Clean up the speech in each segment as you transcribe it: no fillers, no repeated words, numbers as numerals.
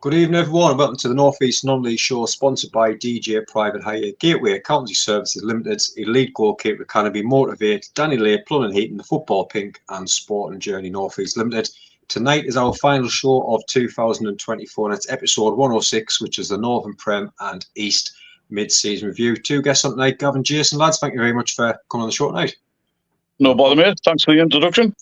Good evening, everyone, and welcome to the North East Non-League Show, sponsored by DJ Private Hire, Gateway Accountancy Services Limited, Elite Goalkeeper Academy, Motivate, Danny Lay, Plumbing and Heating, The Football Pink, and Sport and Journey North East Limited. Tonight is our final show of 2024, and it's episode 106, which is the Northern Prem and East mid-season review. Two guests on tonight, Gavin, Jason, lads. Thank you very much for coming on the show tonight. No bother, mate. Thanks for the introduction.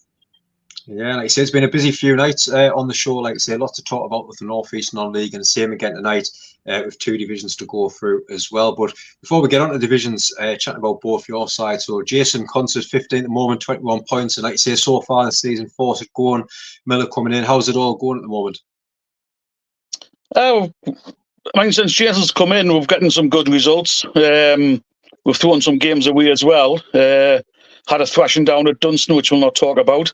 Yeah, like I say, it's been a busy few nights on the show. Like I say, lots to talk about with the North East Non-League, and the same again tonight with two divisions to go through as well. But before we get on to divisions, chatting about both your sides. So Jason, Concert 15 at the moment, 21 points, and like I say, so far this season, 4's it going. Miller coming in. How's it all going at the moment? I mean, since Jason's come in, we've gotten some good results. We've thrown some games away as well. Had a thrashing down at Dunstan, which we'll not talk about.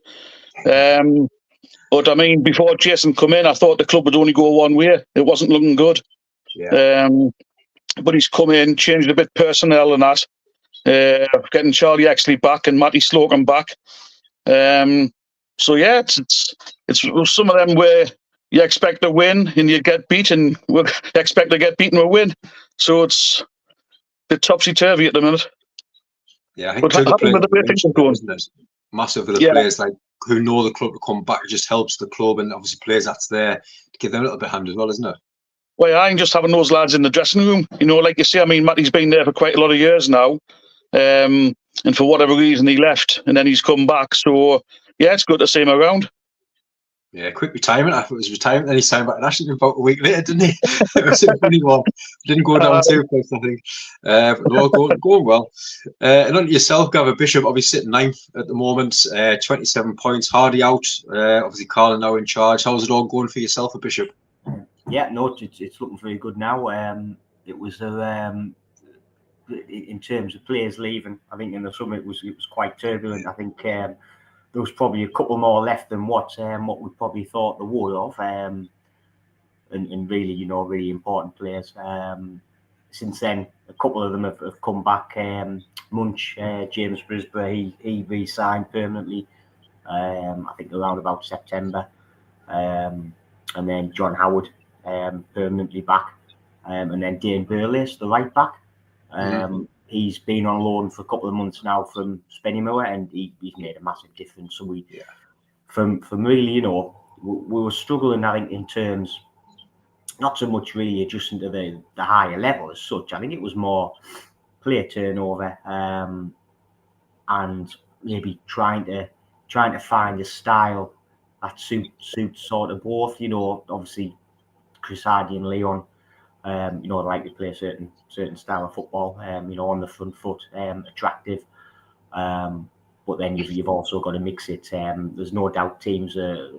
But I mean, before Jason come in, I thought the club would only go one way. It wasn't looking good. Yeah. But he's come in, changed a bit personnel and that. Getting Charlie Exley back and Matty Slocum back. So yeah, it's some of them where you expect to win and you get beat, and we expect to get beaten or win. So it's a bit topsy-turvy at the minute. Yeah, I think the players, going. Massive for the players like who know the club to come back. It just helps the club, and obviously players that's there to give them a little bit of hand as well, isn't it? Well, I ain't just having those lads in the dressing room. You know, like you say, I mean, Matty's been there for quite a lot of years now. And for whatever reason, he left, and then he's come back. So, yeah, it's good to see him around. Yeah, quick retirement. I thought it was retirement. Then he signed back to National about a week later, didn't he? It was a funny one. Didn't go down too fast, I think. But no, going well. And on to yourself, Gavin Bishop, obviously sitting ninth at the moment, 27 points. Hardy out. Obviously, Carlin now in charge. How's it all going for yourself, Bishop? Yeah, no, it's looking very good now. It was in terms of players leaving. I think in the summer it was quite turbulent. I think there was probably a couple more left than what we probably thought there would of, and really, really important players. Since then, a couple of them have come back. Munch, James Brisbane, he re-signed permanently. I think around about September, and then John Howard permanently back, and then Dane Burles, the right back. He's been on loan for a couple of months now from Spennymoor, and he's made a massive difference. So from really, we were struggling, I think, in terms, not so much really adjusting to the higher level as such. I think it was more player turnover, and maybe trying to find a style that suits sort of both. Obviously Chris Hardy and Leon, like to play a certain style of football, on the front foot, attractive. But then you've also got to mix it. There's no doubt teams are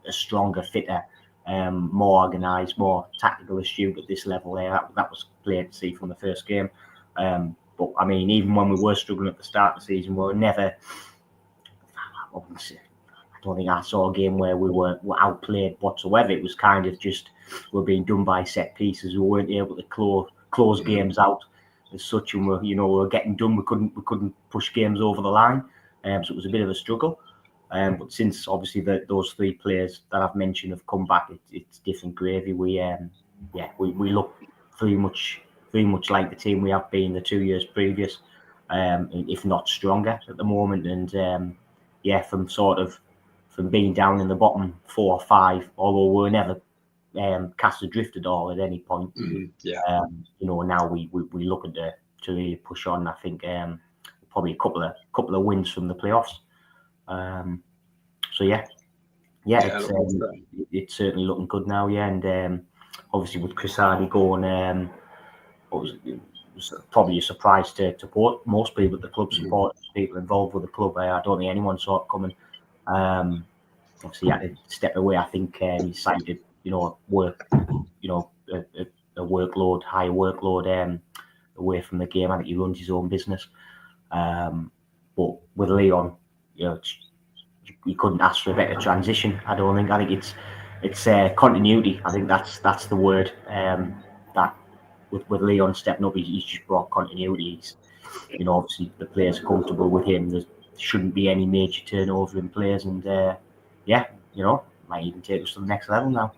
stronger, fitter, more organised, more tactical astute at this level. That was clear to see from the first game. But I mean, even when we were struggling at the start of the season, we were never. I don't think I saw a game where we were outplayed whatsoever. It was kind of just we're being done by set pieces. We weren't able to close games out as such, and we were getting done. We couldn't push games over the line, so it was a bit of a struggle. But since obviously those three players that I've mentioned have come back, it's different gravy. We look very much like the team we have been the 2 years previous, if not stronger at the moment. And from being down in the bottom 4 or 5, although we were never cast adrift at all at any point. Now we looking to really push on. I think probably a couple of wins from the playoffs. It's certainly looking good now. Yeah, and obviously with Chris Hardy going, it was probably a surprise to most people at the club, support people involved with the club. I don't think anyone saw it coming. Obviously, he had to step away. I think he cited, work, a workload, high workload, away from the game. I think he runs his own business. But with Leon, you couldn't ask for a better transition. I don't think. I think it's continuity. I think that's the word. That with Leon stepping up, he's just brought continuity. He's, obviously the players are comfortable with him. There shouldn't be any major turnover in players, and might even take us to the next level now.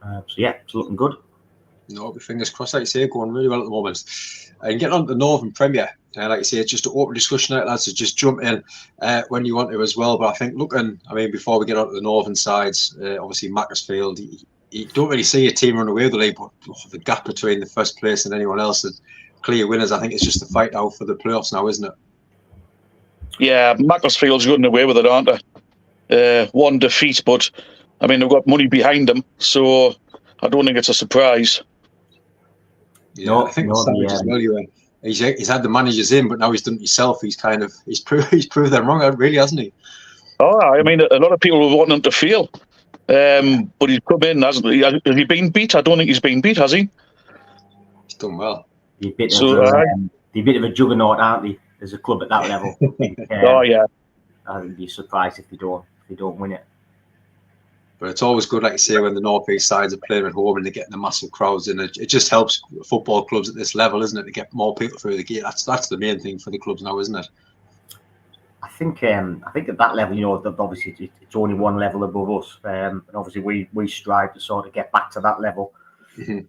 So yeah, it's looking good. No, fingers crossed, like you say, going really well at the moment. And getting on to the Northern Premier, like you say, it's just an open discussion out, lads, so just jump in when you want to as well. But I think before we get on to the Northern sides, obviously Macclesfield, you don't really see a team run away with the league, but the gap between the first place and anyone else, the clear winners, I think it's just a fight out for the playoffs now, isn't it? Yeah, Macclesfield's running away with it, aren't they? One defeat, but I mean, they've got money behind them, so I don't think it's a surprise. Yeah, I think Savage as well. He's had the managers in, but now he's done it himself. He's proved them wrong, really, hasn't he? Oh, I mean, a lot of people were wanting him to fail, but he's come in, hasn't he? Has he been beat? I don't think he's been beat, has he? He's done well. They're a bit of a juggernaut, aren't they? There's a club at that level. Oh yeah. I'd be surprised if they don't win it. But it's always good, like you say, when the North East sides are playing at home and they're getting the massive crowds in. It just helps football clubs at this level, isn't it, to get more people through the gate. That's the main thing for the clubs now, isn't it? I think at that level, obviously it's only one level above us, and obviously we strive to sort of get back to that level. Mm-hmm.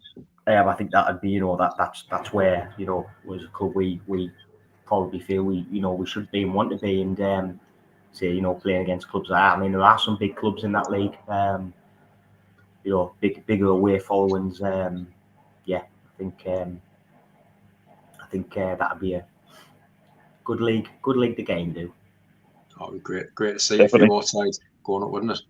I think that'd be, that's where, as a club we probably feel we should be and want to be, and playing against clubs like that. I mean, there are some big clubs in that league, bigger away followings. I think that'd be a good league to game do. Oh, it'd be great to see a few more sides going up, wouldn't it?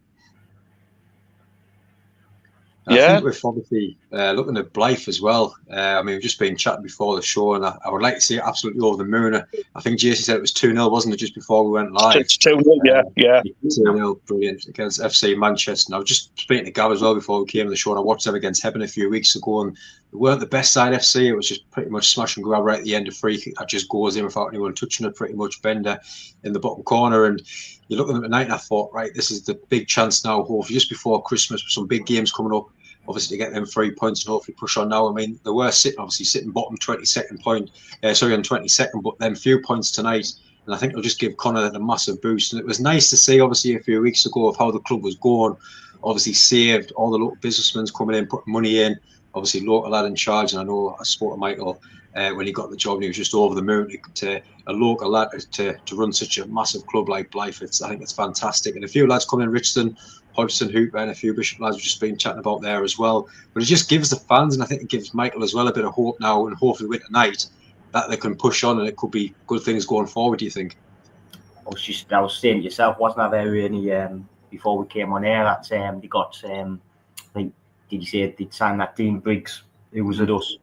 Yeah. I think we're obviously looking at Blythe as well. We've just been chatting before the show, and I would like to see it absolutely over the moon. I think JC said it was 2-0, wasn't it, just before we went live? It's 2-0, yeah. 2-0, brilliant, against FC Manchester. And I was just speaking to Gav as well before we came on the show, and I watched them against Hebden a few weeks ago, and they weren't the best side FC. It was just pretty much smash and grab right at the end of free kick. That just goes in without anyone touching it, pretty much Bender in the bottom corner. And you look at them tonight, and I thought, right, this is the big chance now, hopefully, just before Christmas, with some big games coming up, obviously to get them 3 points and hopefully push on now. I mean, they were sitting bottom 22nd point, on 22nd, but then few points tonight, and I think it'll just give Connor a massive boost. And it was nice to see, obviously, a few weeks ago of how the club was going. Obviously, saved all the local businessmen coming in, putting money in. Obviously, local lad in charge, and I know I spoke to Michael when he got the job, and he was just over the moon to a local lad to run such a massive club like Blythe. I think it's fantastic, and a few lads coming in, Richardson, Hodgson, Hooper, and a few Bishop lads we've just been chatting about there as well. But it just gives the fans, and I think it gives Michael as well, a bit of hope now, and hopefully with tonight that they can push on, and it could be good things going forward. Do you think? I was saying to yourself, wasn't there any before we came on air that they got I think, did you say they'd signed that Dean Briggs who was at us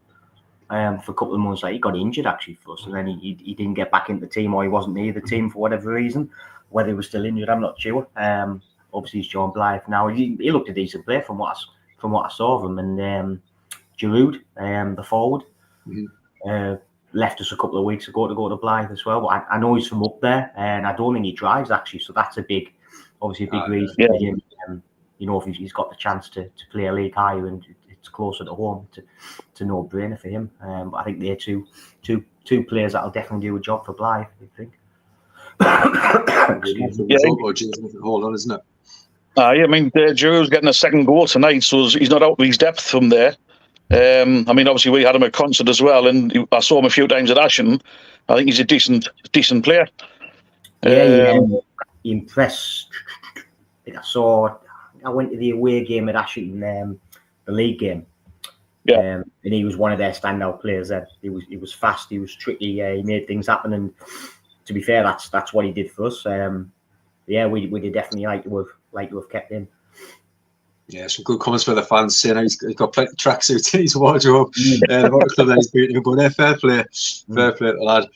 for a couple of months? Like, he got injured actually for us, and then he didn't get back into the team, or he wasn't near the team for whatever reason. Whether he was still injured, I'm not sure. Obviously, he's John Blythe now. He looked a decent player from what I saw of him. And Giroud, the forward, left us a couple of weeks ago to go to Blythe as well. But I know he's from up there, and I don't think he drives actually. So that's a big reason for him. If he's got the chance to play a league higher and it's closer to home, to no brainer for him. But I think they're two players that'll definitely do a job for Blythe, I think. Hold on, isn't it? I mean, Giroud's getting a second goal tonight, so he's not out of his depth from there. Obviously, we had him at concert as well, and I saw him a few times at Ashton. I think he's a decent player. He impressed. I went to the away game at Ashton, the league game. And he was one of their standout players there. He was fast, he was tricky, he made things happen, and to be fair, that's what he did for us. We did definitely like to have kept him. Yeah, some good comments for the fans saying he's got plenty of tracksuits in his wardrobe. The club that he's beating, but fair play to the lad.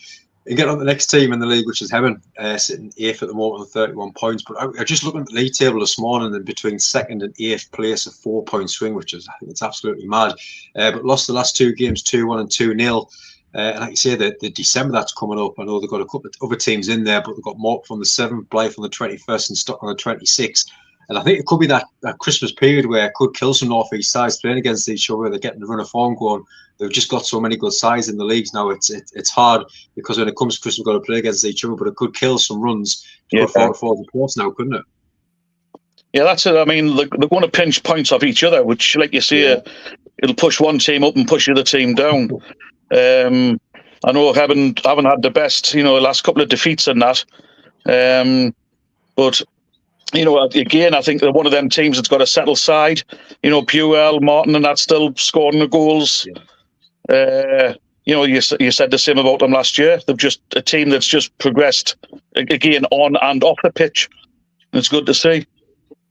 And get on the next team in the league, which is Hebden, sitting 8th at the moment on 31 points. But I just looking at the league table this morning, and between 2nd and 8th place, a 4-point swing, which is, I think it's absolutely mad. But lost the last two games, 2-1 and 2-0. And like you say, the December that's coming up, I know they've got a couple of other teams in there, but they've got Morp on the 7th, Blythe on the 21st, and Stock on the 26th. And I think it could be that Christmas period where it could kill some North East sides playing against each other. They're getting the run of form going. They've just got so many good sides in the leagues now. It's hard because when it comes to Christmas, we've got to play against each other, but it could kill some runs. It could fall to the playoffs now, couldn't it? Yeah, that's it. I mean, they're going to pinch points off each other, which, like you say, it'll push one team up and push the other team down. I know I haven't had the best, last couple of defeats in that. But, again, I think they're one of them teams that's got a settled side. Puel, Martin, and that's still scoring the goals. You said the same about them last year. They're just a team that's just progressed, again, on and off the pitch. It's good to see.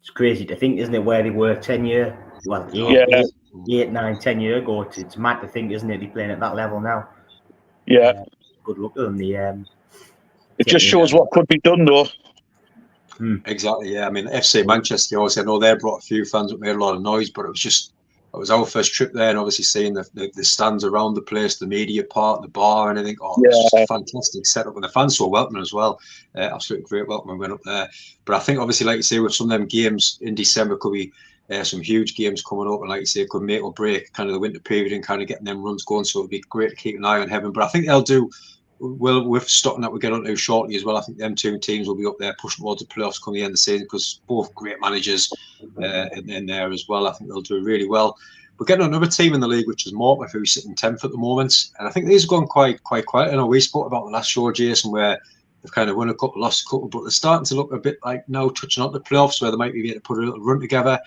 It's crazy to think, isn't it, where they were 10 years, well, 8, 9, 10 years ago. It's mad to think, isn't it, they're playing at that level now. Yeah. Good luck to them. It just shows what could be done, though. Exactly, yeah. I mean, FC Manchester, obviously, I know they brought a few fans that made a lot of noise, but it was our first trip there, and obviously seeing the stands around the place, the media part, the bar, and everything. It was just a fantastic setup, and the fans were welcoming as well. Absolutely great welcome when we went up there. But I think, obviously, like you say, with some of them games in December, could be some huge games coming up, and like you say, it could make or break kind of the winter period and kind of getting them runs going. So it'd be great to keep an eye on Heaven. But I think they'll do well with Stockton that we'll get onto shortly as well. I think them two teams will be up there pushing towards the playoffs come the end of the season, because both great managers in there as well. I think they'll do really well. We're getting another team in the league, which is Morpeth, who's sitting 10th at the moment. And I think these have gone quite quiet. I know we spoke about the last show, Jason, where they've kind of won a couple, lost a couple, but they're starting to look a bit like now touching on the playoffs, where they might be able to put a little run together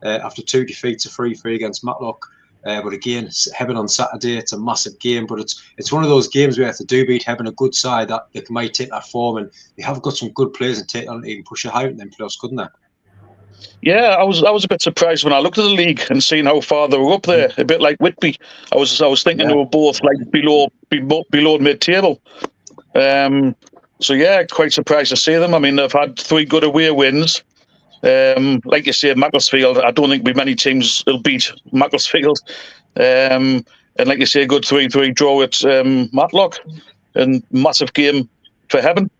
after 2 defeats, a 3-3 against Matlock. But again, Heaven on Saturday, it's a massive game, but it's one of those games where if they do beat Heaven, a good side, that they might take that form, and they have got some good players and take on to even push it higher in them playoffs, couldn't they? Yeah, I was a bit surprised when I looked at the league and seeing how far they were up there. A bit like Whitby. I was thinking they were both like below mid-table. So yeah, quite surprised to see them. I mean, they've had 3 good away wins. Like you say, Macclesfield, I don't think there'll be many teams that'll beat Macclesfield. And like you say, a good 3-3 draw at Matlock, and massive game for Heaven.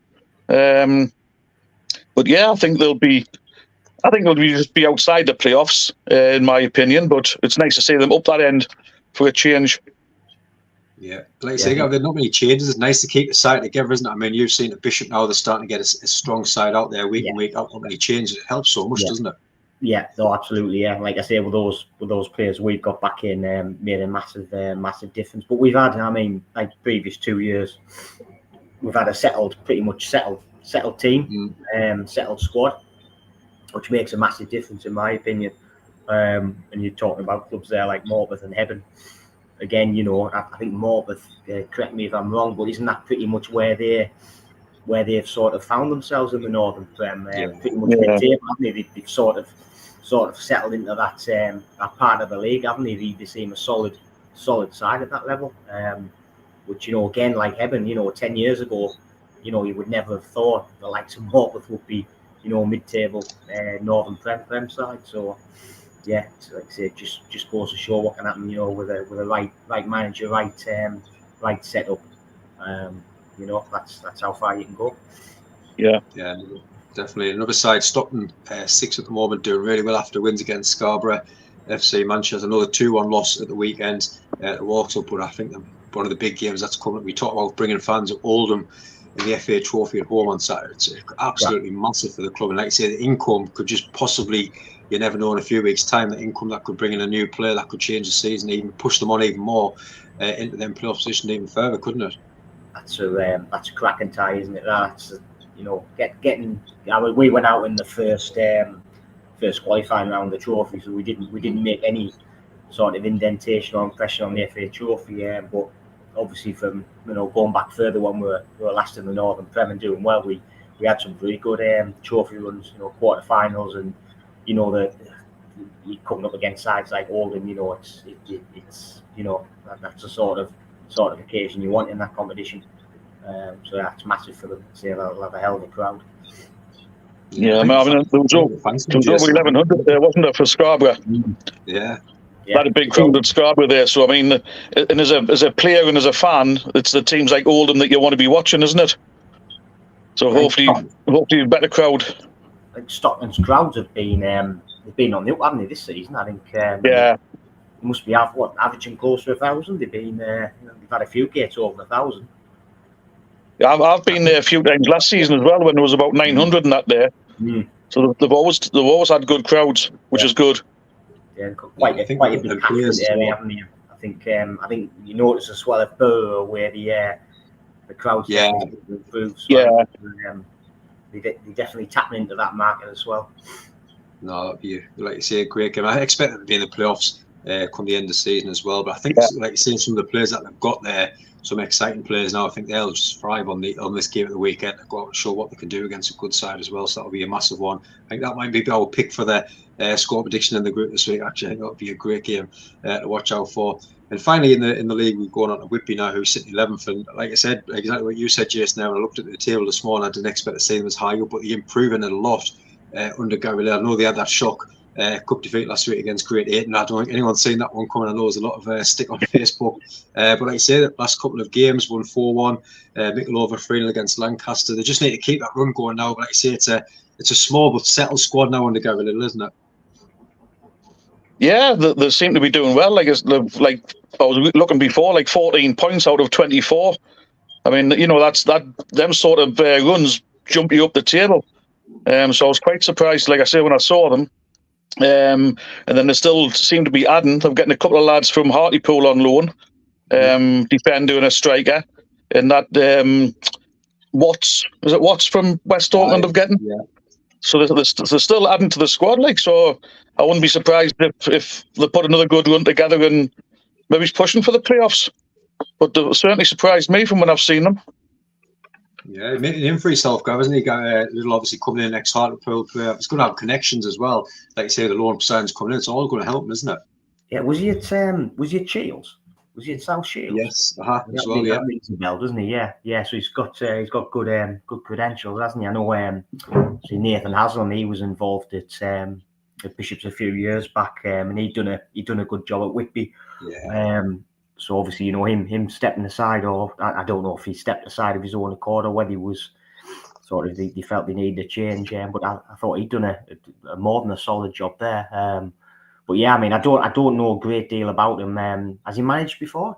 But yeah, I think they'll just be outside the playoffs, in my opinion. But it's nice to see them up that end for a change. Yeah, like I say, there's not many changes. It's nice to keep the side together, isn't it? I mean, you've seen at Bishop now; they're starting to get a strong side out there week in, week out. Not many changes. It helps so much, doesn't it? Yeah, no, absolutely. Yeah, like I say, with those players we've got back in, made a massive difference. But we've had, I mean, like previous 2 years, we've had a pretty much settled team, settled squad, which makes a massive difference in my opinion. And you're talking about clubs there like Morpeth and Heaven. Again, I think Morpeth, correct me if I'm wrong, but isn't that pretty much where they've sort of found themselves in the Northern Prem? Pretty much mid-table, haven't they? They've sort of settled into that part of the league, haven't they? They seem a solid side at that level. Which, again, like Heaven, 10 years ago, you would never have thought the likes of Morpeth would be, mid-table Northern Prem side. So, yeah, like I say, just goes to show what can happen, with a right manager, right setup. That's how far you can go. Yeah, definitely. Another side, Stockton, 6 at the moment, doing really well after wins against Scarborough, FC Manchester. Another 2-1 loss at the weekend at Walksall, but I think one of the big games that's coming. We talk about bringing fans at Oldham in the FA Trophy at home on Saturday. It's absolutely massive for the club, and like I say, the income could just possibly. You never know in a few weeks' time the income that could bring in a new player that could change the season, even push them on even more into them playoff position even further, couldn't it? That's a cracking tie, isn't it? That's getting. We went out in the first qualifying round of the trophy, so we didn't make any sort of indentation or impression on the FA Trophy. But obviously, from going back further when we were last in the Northern Prem and doing well, we had some pretty good trophy runs, quarterfinals and. That you're coming up against sides like Oldham, it's that's the sort of occasion you want in that competition. So that's massive for them. So they'll have a hell of a crowd. Yeah, I mean, there was over 1,100 there, wasn't there, for Scarborough? Yeah. Had a big crowd at Scarborough there. So I mean, and as a player and as a fan, it's the teams like Oldham that you want to be watching, isn't it? So hopefully a better crowd. Stockton's crowds have been on the up, haven't they, this season? I think. They must be averaging close to 1,000. They've had a few gates over 1,000. Yeah, I've been there a few times last season as well when there was about 900 in that there. So they've always had good crowds, which is good. Yeah, quite a big catchment area, haven't you? I think you notice as well at Borough where the crowds definitely improved. So they definitely tapping into that market as well. No, that'd be, like you say, a great game. I expect them to be in the playoffs come the end of the season as well. But I think, like you say, some of the players that they've got there, some exciting players now, I think they'll just thrive on this game at the weekend. They've got to show what they can do against a good side as well. So that'll be a massive one. I think that might be our pick for the score prediction in the group this week. Actually, I think that'll be a great game to watch out for. And finally, in the league, we've gone on to Whitby now, who's sitting 11th. And like I said, exactly what you said, Jason. Now, when I looked at the table this morning, I didn't expect to see them as high up, but they're improving a lot. Under Gary Lee. I know they had that shock cup defeat last week against Great Ayton. I don't think anyone's seen that one coming. I know there's a lot of stick on Facebook. But like I say, the last couple of games, won 4-1, Mickle 3-0 against Lancaster. They just need to keep that run going now. But like I say, it's a small but settled squad now under Gary Lee, isn't it? Yeah, they seem to be doing well. Like I was looking before, like 14 points out of 24. I mean, that's them sort of runs jump you up the table. So I was quite surprised, like I say, when I saw them. And then they still seem to be adding. I'm getting a couple of lads from Hartlepool on loan, defender and a striker. And that Watts from West Auckland of getting. Yeah. So they're still adding to the squad, like, so I wouldn't be surprised if they put another good run together and maybe pushing for the playoffs. But they certainly surprised me from when I've seen them. Yeah, he made it in for himself, Gav, hasn't he? Little obviously coming in next Hartlepool player. He's going to have connections as well. Like you say, the loan percentage coming in, it's all going to help him, isn't it? Yeah, was he at Shields? Was he at South Shields? Yes, as well. Yeah, rings a bell, doesn't he? Yeah. So he's got good credentials, hasn't he? I know. See, Nathan Haslam, he was involved at Bishops a few years back, and he'd done a good job at Whitby. Yeah. So obviously, him stepping aside, or I don't know if he stepped aside of his own accord or whether he was sort of they felt they needed a change. But I thought he'd done a more than a solid job there. But yeah, I mean, I don't know a great deal about him. Has he managed before?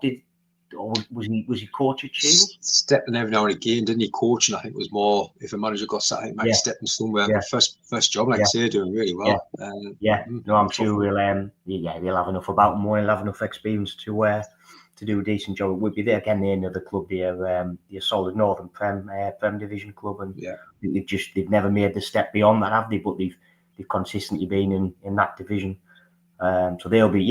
Or was he coach at Shields? Stepping every now and again, didn't he? Coaching, I think, was more if a manager got set, I think might stepping somewhere. Yeah. But first job, like I say, doing really well. No, I'm sure he'll have enough about him. He'll have enough experience to do a decent job. It would be there again. The end of the club, they're a solid Northern Prem Division club, and they've never made the step beyond that, have they? But they've consistently been in that division. So they'll be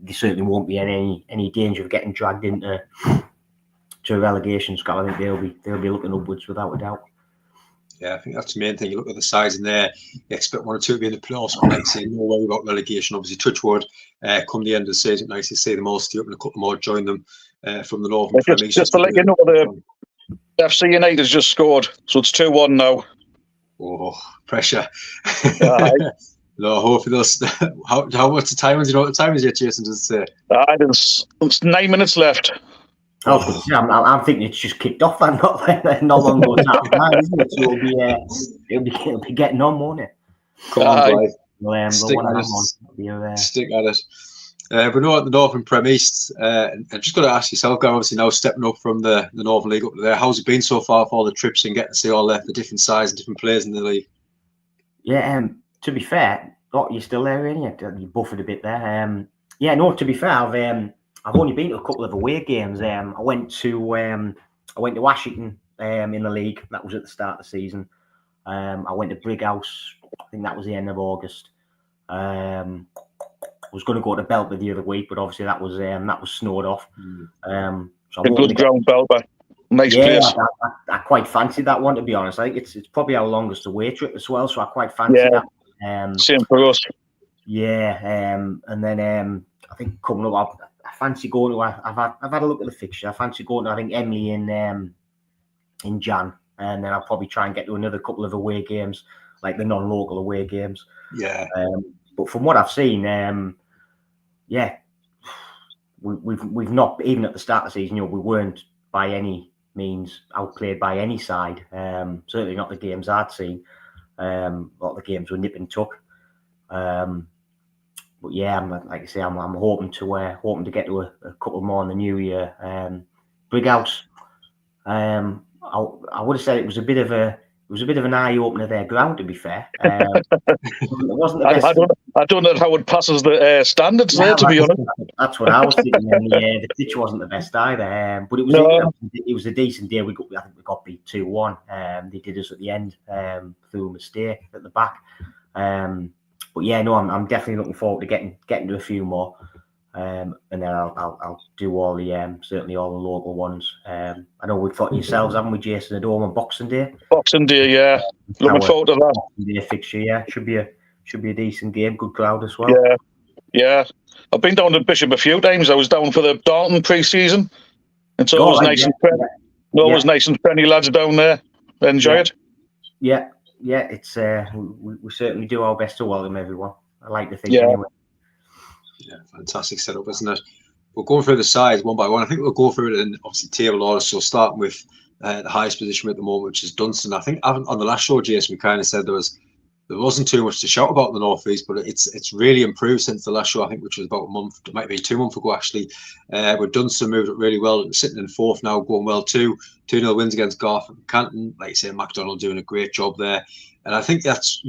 they certainly won't be in any danger of getting dragged into a relegation scale. I think they'll be looking upwards without a doubt. Yeah, I think that's the main thing. You look at the size in there, you expect one or two to be in the playoffs, but like I say, no worry about relegation. Obviously, touchwood, come the end of the season, nice to see them all stay up and a couple more join them from the Northern Premier. Just to let you know, the FC United has just scored, so it's 2-1 now. Oh, pressure. No, hopefully how much the time is? You know what the time is yet, Jason? Does it say? It's 9 minutes left. I'm thinking it's just kicked off and not long ago now, isn't it? So it'll be getting on, won't it? Come on, guys. Stick at it. But no, at the Northern Prem East, I'm just going to ask yourself, Gary, obviously now stepping up from the Northern League up to there, how's it been so far for all the trips and getting to see all the different sides and different players in the league? Yeah, to be fair, you're still there, ain't you? You buffered a bit there. To be fair, I've only been to a couple of away games. I went to Washington in the league. That was at the start of the season. I went to Brighouse. I think that was the end of August. I was going to go to Belper the other week, but obviously that was snowed off. So a good ground Belper. Nice place. I quite fancied that one, to be honest. I think it's probably our longest away trip as well, so I quite fancied that. Same for us. Yeah, and then I think coming up, I fancy going to. I've had a look at the fixture. I fancy going to, I think, Emily in Jan, and then I'll probably try and get to another couple of away games, like the non-local away games. Yeah. But from what I've seen, we've not, even at the start of the season, we weren't by any means outplayed by any side. Certainly not the games I'd seen. A lot of the games were nip and tuck. But yeah, like I say, I'm hoping to get to a couple more in the new year. Brighouse, I would have said it was a bit of a It was a bit of an eye opener their ground, to be fair. It wasn't the best. I don't know how it passes the standards there, to be honest. That's what I was thinking. And the pitch wasn't the best either, but it was a decent day. I think we got beat 2-1. They did us at the end through a mistake at the back. But yeah, no, I'm definitely looking forward to getting to a few more. And then I'll do all the certainly all the local ones. I know we've got yourselves, haven't we, Jason, at home on Boxing Day? Boxing Day, yeah. Looking forward to that. Boxing Day fixture, yeah. Should be a decent game, good crowd as well. Yeah. I've been down to Bishop a few times. I was down for the Darton pre-season. It's always nice and friendly. Always nice and friendly lads down there. Enjoy it. Yeah. It's we certainly do our best to welcome everyone. I like to think anyway. Yeah, fantastic setup, isn't it? We're going through the sides one by one. I think we'll go through it in obviously table order. So starting with the highest position at the moment, which is Dunstan. I think on the last show, Jason, we kind of said there wasn't too much to shout about in the North East, but it's really improved since the last show. I think, which was about a month, it might be 2 months ago actually. With Dunstan moved it really well, sitting in fourth now, going well too. 2-0 wins against Garth and Canton. Like you say, MacDonald doing a great job there. And I think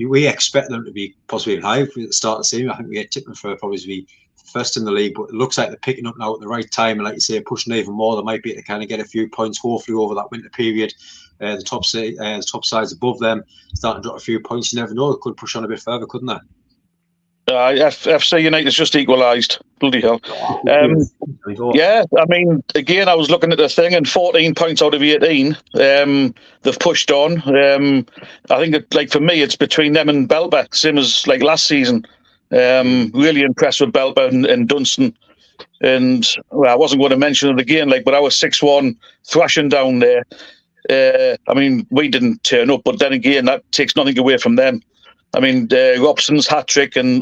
we expect them to be possibly even higher at the start of the season. I think we tipped them for probably to be first in the league, but it looks like they're picking up now at the right time. And like you say, pushing even more, they might be able to kind of get a few points, hopefully over that winter period. The top sides above them starting to drop a few points. You never know; they could push on a bit further, couldn't they? FC United's just equalised. Bloody hell! Yeah, I mean, again, I was looking at the thing, and 14 points out of 18. They've pushed on. I think, for me, it's between them and Belper, same as like last season. Really impressed with Belper and Dunstan. And I wasn't going to mention it again, but I was 6-1 thrashing down there. I mean, we didn't turn up, but then again, that takes nothing away from them. I mean, Robson's hat-trick and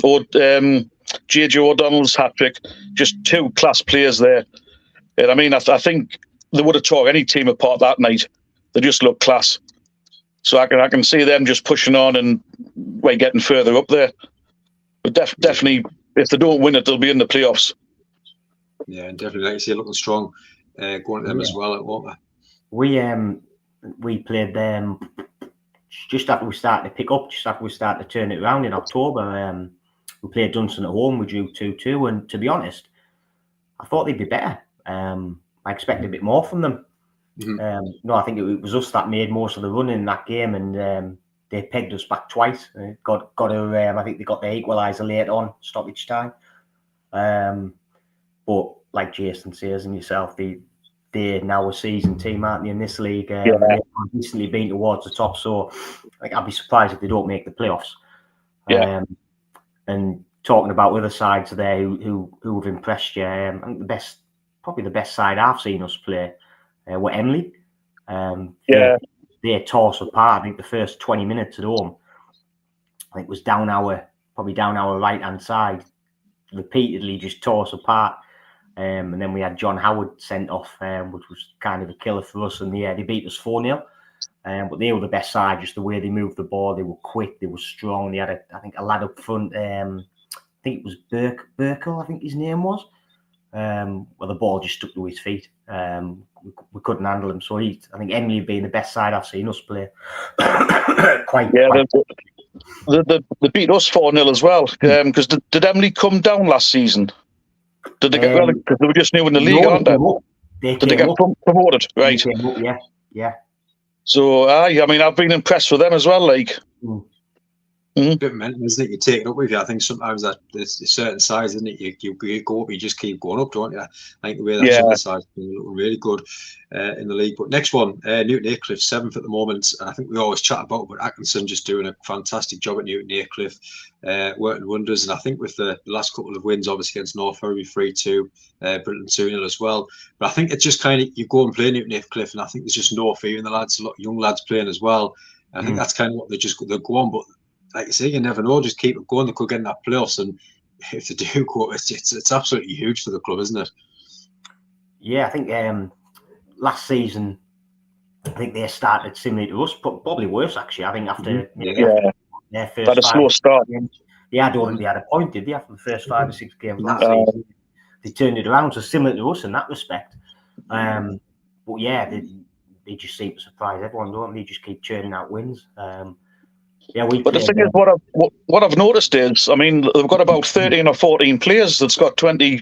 J.J. O'Donnell's hat-trick, just 2 class players there. And I mean, I think they would have tore any team apart that night. They just look class. So I can see them just pushing on and getting further up there. But definitely, if they don't win it, they'll be in the playoffs. Yeah, and definitely, like you say, looking strong, going at them as well, won't they? We played them just after we started to pick up, just after we started to turn it around in October. We played Dunstan at home. We drew 2-2, and to be honest, I thought they'd be better. I expected a bit more from them. Mm-hmm. No, I think it was us that made most of the run in that game, and they pegged us back twice. I think they got the equaliser late on stoppage time. But like Jason says and yourself, they're now a seasoned team, aren't they, in this league? They've recently been towards the top, so I'd be surprised if they don't make the playoffs. And talking about other sides there who have impressed you, I think probably the best side I've seen us play were Emily. They tore us apart. I think the first 20 minutes at home, I think was down our right hand side, repeatedly just tore us apart. And then we had John Howard sent off, which was kind of a killer for us. And they beat us 4-0. But they were the best side, just the way they moved the ball. They were quick, they were strong. They had a lad up front. I think it was Burkle, I think his name was. Well, the ball just stuck to his feet. We couldn't handle him. So I think Emily being the best side I've seen us play. They beat us 4-0 as well. Because did Emily come down last season? Did they get relegated? Because they were just new in the league, aren't they? Did they get promoted? Right. They came up, yeah. So, I mean, I've been impressed with them as well. A bit mental, isn't it? You take it up with you. I think sometimes that there's a certain size, isn't it? You go up, you just keep going up, don't you? I think the way that some of the sides looking really good in the league. But next one, Newton Aycliffe, 7th at the moment. And I think we always chat about, but Atkinson just doing a fantastic job at Newton Aycliffe, working wonders. And I think with the last couple of wins, obviously against North Ferry 3-2, Britain 2-0 as well. But I think it's just kind of, you go and play Newton Aycliffe, and I think there's just no fear in the lads, a lot of young lads playing as well. And I think that's kind of what they'll go on. But like you say, you never know. Just keep it going. They could get in that playoffs, and if they do go, it's absolutely huge for the club, isn't it? Yeah, I think last season, I think they started similar to us, but probably worse actually. I think after their first had a slow start. I don't think they had a point, did they? After the first 5 or 6 games last season, they turned it around. So similar to us in that respect. But yeah, they just seem to surprise everyone, don't they? They just keep churning out wins. But the thing is, what I've noticed is, I mean, they've got about 13 or 14 players that's got 20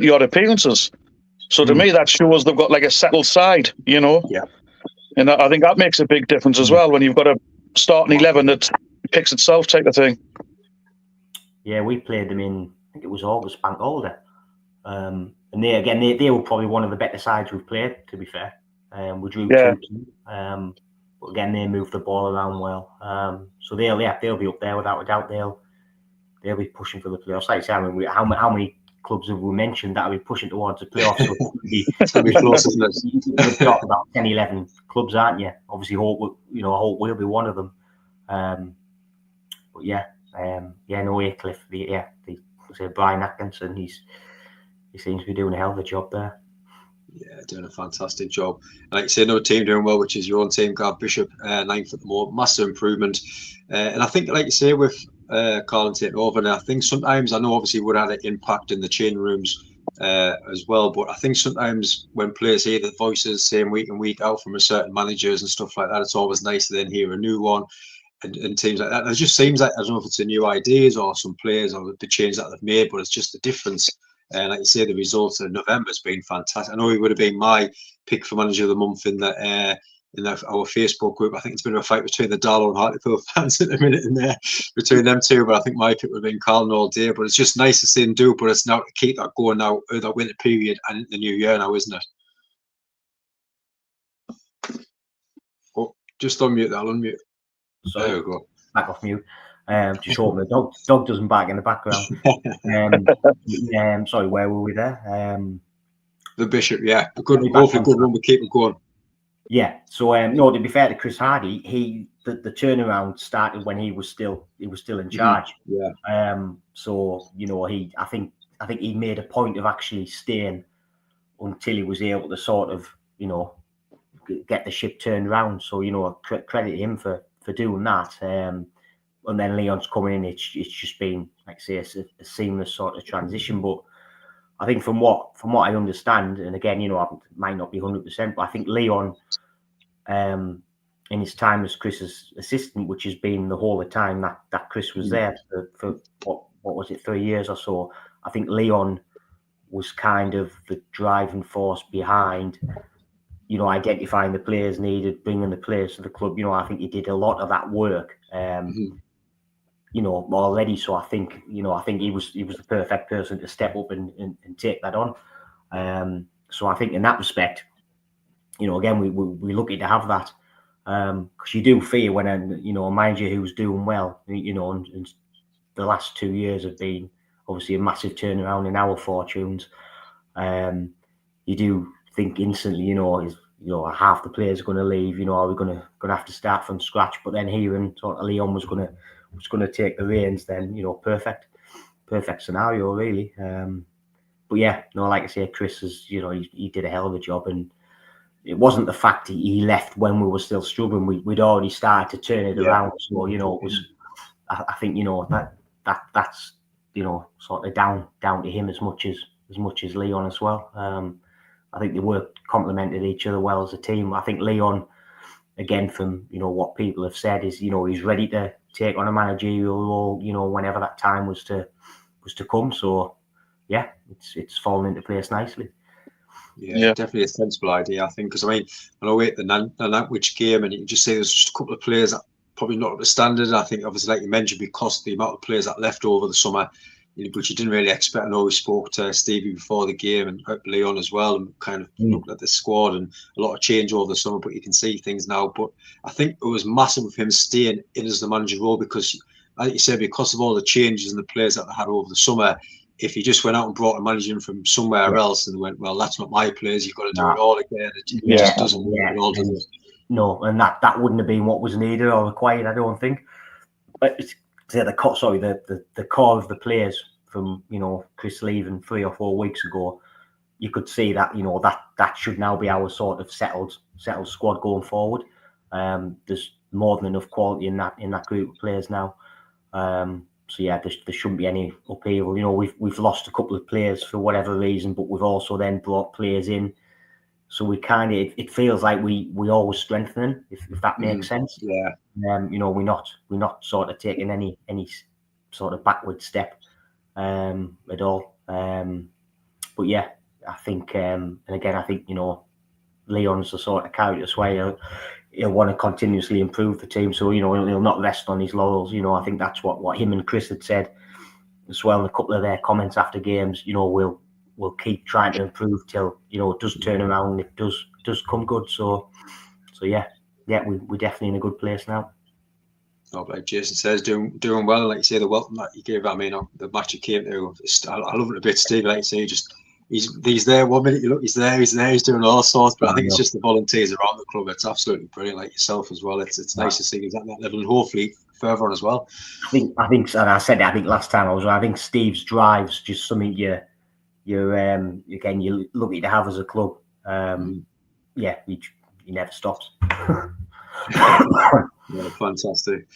odd appearances. So to me, that shows they've got like a settled side, you know. Yeah. And I think that makes a big difference as well when you've got a starting 11 that picks itself type of thing. Yeah, we played them in, I think it was August bank holiday. And they were probably one of the better sides we've played, to be fair. We drew 2-2. But again, they moved the ball around well. So they'll be up there without a doubt. They'll be pushing for the playoffs. Like I say, I mean, how many clubs have we mentioned that are pushing towards the playoffs? So it's going to be close, isn't it? You've talked about 10, 11 clubs, aren't you? Obviously, I hope we'll be one of them. But Aycliffe, Brian Atkinson, he seems to be doing a hell of a job there. Yeah, doing a fantastic job. And like you say, another team doing well, which is your own team, Garth Bishop, 9th at the moment, massive improvement. And I think, like you say, with Carlin taking over, and I think sometimes, I know obviously would have an impact in the change rooms as well, but I think sometimes when players hear the voices same week in, week out from a certain managers and stuff like that, it's always nice to then hear a new one. And teams like that. And it just seems like, I don't know if it's the new ideas or some players or the change that they've made, but it's just the difference. And like you say, the results in November has been fantastic. I know he would have been my pick for manager of the month in our Facebook group. I think it's been a fight between the Darlow and Hartlepool fans at the minute in there between them two. But I think my pick would have been Carlin all day. But it's just nice to see him do. But it's now to keep that going now, that winter period and the new year now, isn't it? Oh, just unmute that. I'll unmute. Sorry, there we go. Back off mute. Just hoping the dog doesn't bark in the background. Sorry, where were we there? The Bishop, yeah. Hopefully good one. We keep it going. Yeah. So to be fair to Chris Hardy, the turnaround started when he was still in charge. Yeah. So I think he made a point of actually staying until he was able to sort of get the ship turned around. So credit him for doing that. And then Leon's coming in. It's just been, like I say, a seamless sort of transition. But I think from what I understand, and again, I might not be 100%, but I think Leon, in his time as Chris's assistant, which has been the whole of the time that Chris was there for what was it, 3 years or so, I think Leon was kind of the driving force behind, identifying the players needed, bringing the players to the club. I think he did a lot of that work. Already. So I think he was the perfect person to step up and take that on. So I think in that respect, again, we're lucky to have that. Because you do fear when a manager who's doing well, and the last 2 years have been obviously a massive turnaround in our fortunes. You do think instantly, half the players are going to leave. Are we going to have to start from scratch? But then hearing sort of Leon was going to take the reins, then perfect scenario really. But yeah, like I say, Chris is he did a hell of a job, and it wasn't the fact he left when we were still struggling. We'd already started to turn it around. So it was, I think that's sort of down to him as much as Leon as well. I think they complemented each other well as a team. I think Leon, again, from what people have said, is he's ready to take on a managerial role, whenever that time was to come. So yeah, it's fallen into place nicely. Yeah, definitely a sensible idea, I think, because I know at the Nantwich game, and you can just say there's just a couple of players that probably not up to standard. I think obviously, like you mentioned, because of the amount of players that left over the summer, which you didn't really expect. I know we spoke to Stevie before the game and Leon as well, and kind of looked at the squad and a lot of change over the summer, but you can see things now. But I think it was massive with him staying in as the manager role, because, like you said, because of all the changes and the players that they had over the summer, if he just went out and brought a manager in from somewhere else and went, well, that's not my players, you've got to do it all again. It just doesn't work at all, does it? No, and that wouldn't have been what was needed or required, I don't think. But the core of the players from Chris leaving 3 or 4 weeks ago, you could see that that should now be our sort of settled squad going forward. There's more than enough quality in that group of players now. So yeah, there shouldn't be any upheaval. We've lost a couple of players for whatever reason, but we've also then brought players in So we kind of, it feels like we always strengthening, if that makes sense. Yeah. You know, we're not sort of taking any sort of backward step at all. But yeah, I think, and again, I think, you know, Leon's the sort of character where he'll want to continuously improve the team. So, you know, he'll not rest on his laurels. You know, I think that's what him and Chris had said as well in a couple of their comments after games. You know, we'll keep trying to improve till, you know, it does turn around. It does come good. So yeah, we're definitely in a good place now. Oh, like Jason says, doing well. Like you say, the welcome that you gave. I mean, the match you came to, I love it a bit, Steve. Like you say, he's there 1 minute. You look, he's there. He's doing all sorts. But I think it's just the volunteers around the club. It's absolutely brilliant. Like yourself as well. It's nice to see he's at that level, and hopefully further on as well. I think, and I said it, I think last time I think Steve's drive's just something you're lucky to have as a club. Yeah, he never stops. Yeah, fantastic.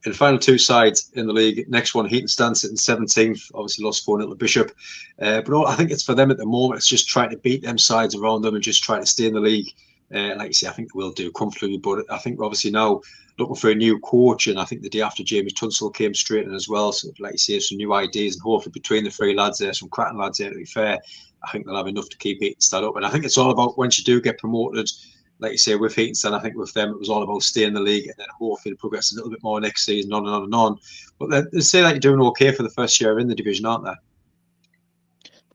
And the final two sides in the league, next one, Heaton stand sitting 17th, obviously lost 4-0 to Bishop. But I think it's for them at the moment, it's just trying to beat them sides around them and just trying to stay in the league. Like you say, I think we'll do comfortably, but I think obviously now looking for a new coach, and I think the day after James Tunstall came straight in as well. So like you say, some new ideas, and hopefully between the three lads there, some cracking lads there, to be fair, I think they'll have enough to keep Heaton stand up. And I think it's all about once you do get promoted, like you say, with Heaton, I think with them, it was all about staying in the league and then hopefully progress a little bit more next season, on and on and on. But they say that you're doing okay for the first year in the division, aren't they?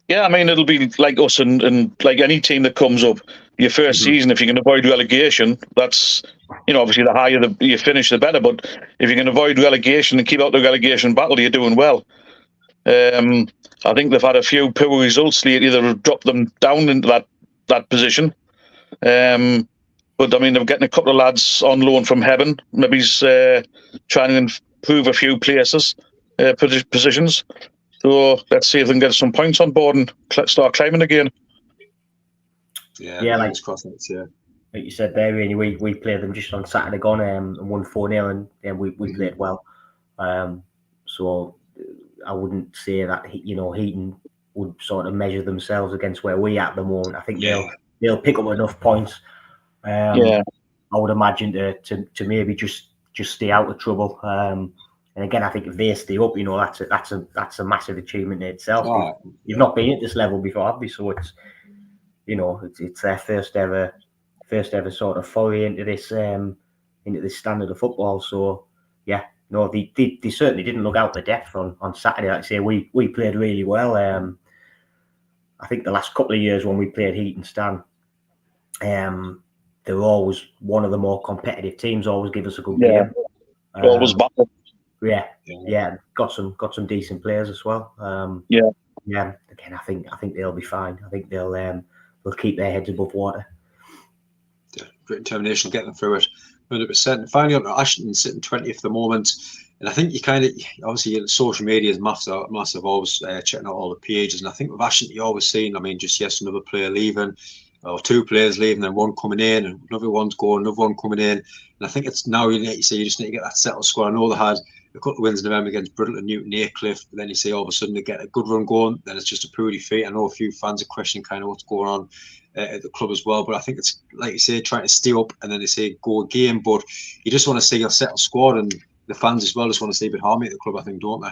Yeah, I mean, it'll be like us and like any team that comes up, your first season, if you can avoid relegation, that's, you know, obviously the higher you finish, the better. But if you can avoid relegation and keep out the relegation battle, you're doing well. I think they've had a few poor results lately that have dropped them down into that position. But I mean, they're getting a couple of lads on loan from Heaven. Maybe he's trying to improve a few positions. So let's see if they can get some points on board and start climbing again. Yeah, like you said there, really, we played them just on Saturday gone and won 4-0, and we played well. So I wouldn't say that, you know, Heaton would sort of measure themselves against where we are at the moment. I think they'll pick up enough points. I would imagine to maybe just stay out of trouble. And again, I think if they stay up, you know, that's a massive achievement in itself. You've not been at this level before, have you? So it's, you know, it's their first ever sort of foray into this standard of football. So yeah, no, they certainly didn't look out the depth on Saturday. Like I say, we played really well. I think the last couple of years when we played Heaton Stan, they were always one of the more competitive teams. Always give us a good game. Always battle. Yeah. Got some decent players as well. Again, I think they'll be fine. I think they'll keep their heads above water. Yeah, great determination will get them through it, 100%. Finally, up to Ashton sitting 20th at the moment, and I think you kind of obviously social media is massive. Always checking out all the pages, and I think with Ashton you always seen. I mean, just another player leaving, or two players leaving, then one coming in, and another one's going, another one coming in. And I think it's now you just need to get that settled squad. I know they had a couple of wins in November against Brittle, Newton, Aycliffe, but then you see all of a sudden they get a good run going, then it's just a poor defeat. I know a few fans are questioning kind of what's going on at the club as well, but I think it's like you say, trying to stay up, and then they say go again, but you just want to see a settled squad, and the fans as well just want to see a bit harmony at the club, I think, don't they?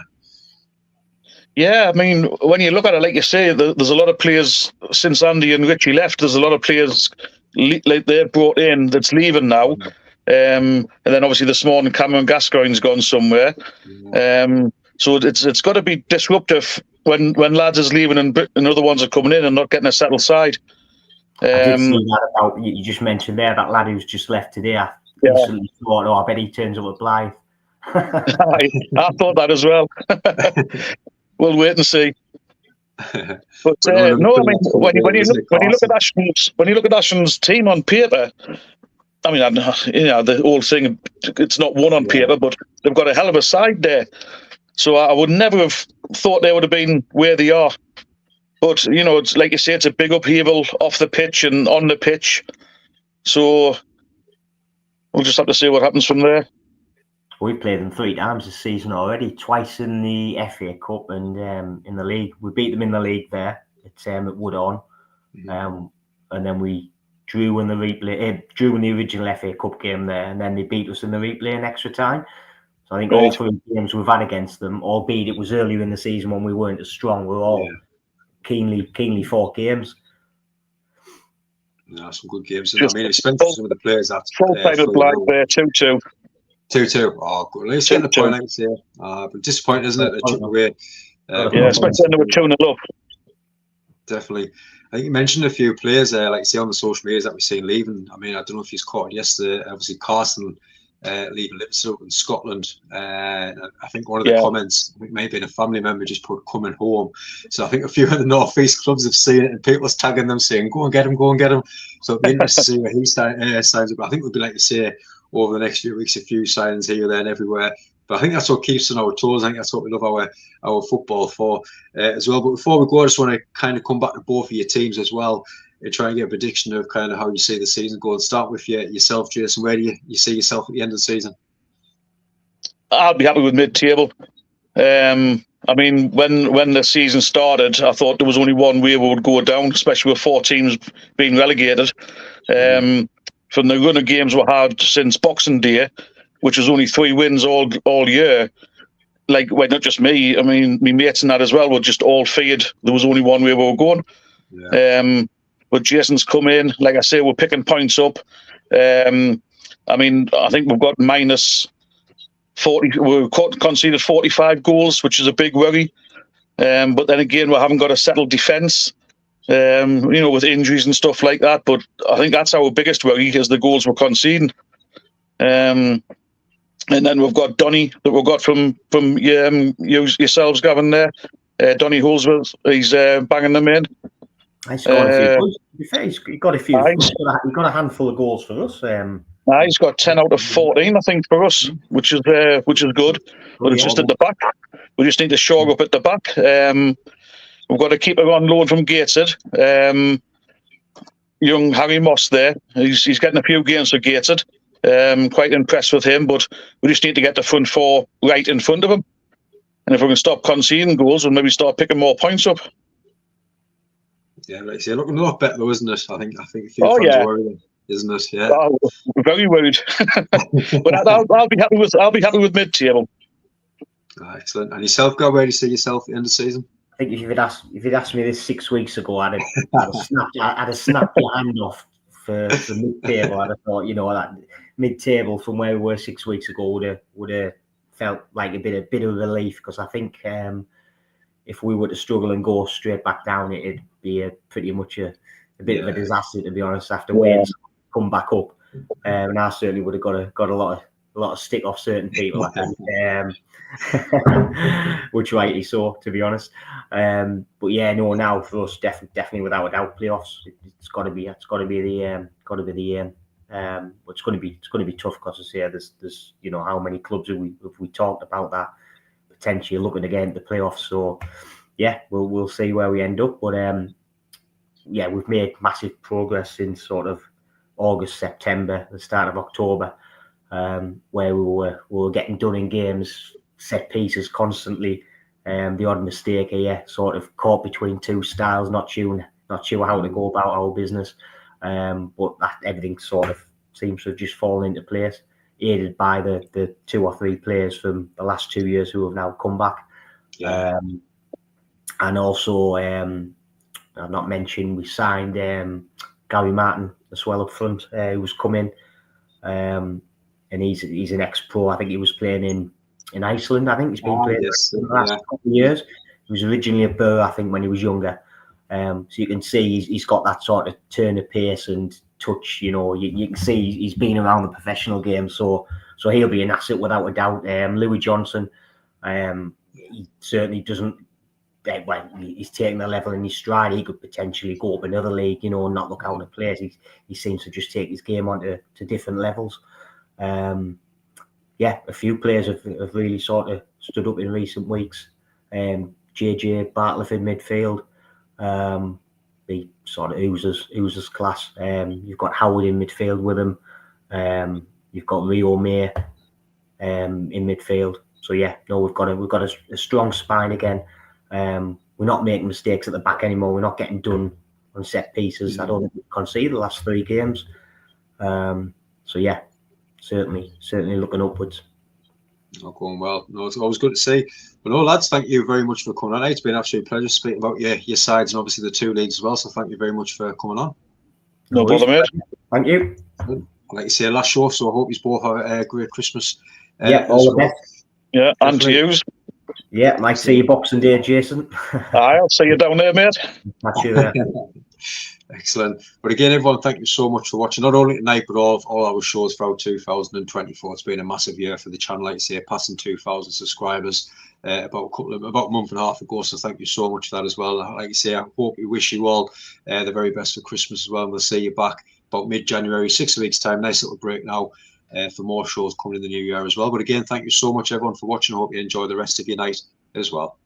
Yeah, I mean, when you look at it, like you say, there's a lot of players since Andy and Richie left. There's a lot of players like they've brought in that's leaving now, and then obviously this morning Cameron Gascoigne's gone somewhere. So it's got to be disruptive when lads is leaving and other ones are coming in and not getting a settled side. I did see that about you just mentioned there, that lad who's just left today. I instantly thought, I bet he turns up at Blythe. I thought that as well. We'll wait and see. But no, I mean, when you look at Ashton's team on paper, I mean, the whole thing, it's not one on paper, but they've got a hell of a side there. So I would never have thought they would have been where they are. But, you know, it's like you say, it's a big upheaval off the pitch and on the pitch. So we'll just have to see what happens from there. We've played them 3 times this season already, twice in the FA Cup and in the league. We beat them in the league there at Woodhorn. And then we drew in the replay, drew in the original FA Cup game there, and then they beat us in the replay in extra time. So I think all 3 games we've had against them, albeit it was earlier in the season when we weren't as strong, we were all keenly fought games. Yeah, some good games. I mean, especially some of the players that full-sided black there, 2-2. 2-2. Oh, good. At least getting the point, like I say. But disappointing, isn't it? They took away. Especially when they were 2-0 up. Definitely. I think you mentioned a few players there, like you say, on the social medias that we've seen leaving. I mean, I don't know if you've caught it yesterday. Obviously, Carson leaving Liverpool in Scotland. I think one of the comments, I think maybe a family member just put coming home. So I think a few of the North East clubs have seen it and people's tagging them saying, go and get him, go and get him. So it'd be interesting to see where he signs up. I think it would be like to say over the next few weeks, a few signings here, there and everywhere. But I think that's what keeps us on our toes. I think that's what we love our football for as well. But before we go, I just want to kind of come back to both of your teams as well and try and get a prediction of kind of how you see the season go. And start with yourself, Jason. Where do you see yourself at the end of the season? I'll be happy with mid-table. I mean, when the season started, I thought there was only one way we would go down, especially with 4 teams being relegated. From the run of games we had since Boxing Day, which was only 3 wins all year. Like, well, not just me. I mean, my mates and that as well were just all feared there was only one way we were going. Yeah. But Jason's come in. Like I say, we're picking points up. I mean, I think we've got minus 40. We've conceded 45 goals, which is a big worry. But then again, we haven't got a settled defence. With injuries and stuff like that. But I think that's our biggest worry is the goals we're conceding. And then we've got Donny that we've got from yourselves, Gavin, there. Donny Holsworth, he's banging them in. He's got a few goals. He's got a few. He's got a handful of goals for us. He's got 10 out of 14, I think, for us, which is good. But it's just at the back. We just need to shore up at the back. We've got to keep her on loan from Gateshead. Young Harry Moss there. He's getting a few games for Gateshead. Quite impressed with him, but we just need to get the front 4 right in front of him. And if we can stop conceding goals, we'll maybe start picking more points up. Yeah, like I say, looking a lot better though, isn't it? I think a few fans are worried, isn't it? Yeah. We're very worried. But I'll be happy with mid-table. Excellent. And yourself, Gav, where do you see yourself at the end of the season? I think if you'd asked me this 6 weeks ago, I'd have snapped your hand off for mid-table. I'd have thought, that mid-table from where we were 6 weeks ago would have felt like a bit of relief, because I think if we were to struggle and go straight back down, it'd be pretty much a bit of a disaster, to be honest. After Wales come back up, and I certainly would have got a lot of stick off certain people, I think, which rightly so, to be honest. But yeah, no, now for us, definitely without a doubt, playoffs. It's got to be the aim. It's going to be tough, because I say there's how many clubs have we talked about that potentially looking again at the playoffs. So yeah, we'll see where we end up. But yeah, we've made massive progress in sort of August, September, the start of October, where we were getting done in games, set pieces constantly. The odd mistake here, sort of caught between 2 styles, not sure how to go about our business. But everything sort of seems to have just fallen into place, aided by the 2 or 3 players from the last 2 years who have now come back. Yeah. And also, I've not mentioned, we signed Gary Martin as well up front, who's come in. And he's an ex-pro. I think he was playing in Iceland. I think he's been playing in the last couple of years. He was originally a Burr, I think, when he was younger. So you can see he's got that sort of turn of pace and touch. You can see he's been around the professional game. So he'll be an asset without a doubt. Louis Johnson, he certainly doesn't. Well, he's taking the level in his stride. He could potentially go up another league, and not look out of place. He seems to just take his game onto different levels. Yeah, a few players have really sort of stood up in recent weeks. JJ Bartlett in midfield. He sort of oozes class. You've got Howard in midfield with him. You've got Rio May in midfield. So yeah, no, we've got a strong spine again. We're not making mistakes at the back anymore. We're not getting done on set pieces. I don't think we've conceded the last 3 games. So yeah, certainly looking upwards. Not going well. No, it's always good to see. But no, lads, thank you very much for coming on. It's been an absolute pleasure speaking about your sides and obviously the 2 leagues as well. So thank you very much for coming on. No bother, mate. Thank you. Like you say, last show, so I hope you both have a great Christmas. Yeah, all the best. Yeah, and to you. Yeah, might see you Boxing Day, Jason. I'll see you down there, mate. Catch you there. Excellent. But again, everyone, thank you so much for watching, not only tonight, but all our shows throughout 2024. It's been a massive year for the channel, like I say, passing 2,000 subscribers about a month and a half ago. So thank you so much for that as well. Like I say, I hope we wish you all the very best for Christmas as well. And we'll see you back about mid-January, 6 weeks' time. Nice little break now for more shows coming in the new year as well. But again, thank you so much, everyone, for watching. I hope you enjoy the rest of your night as well.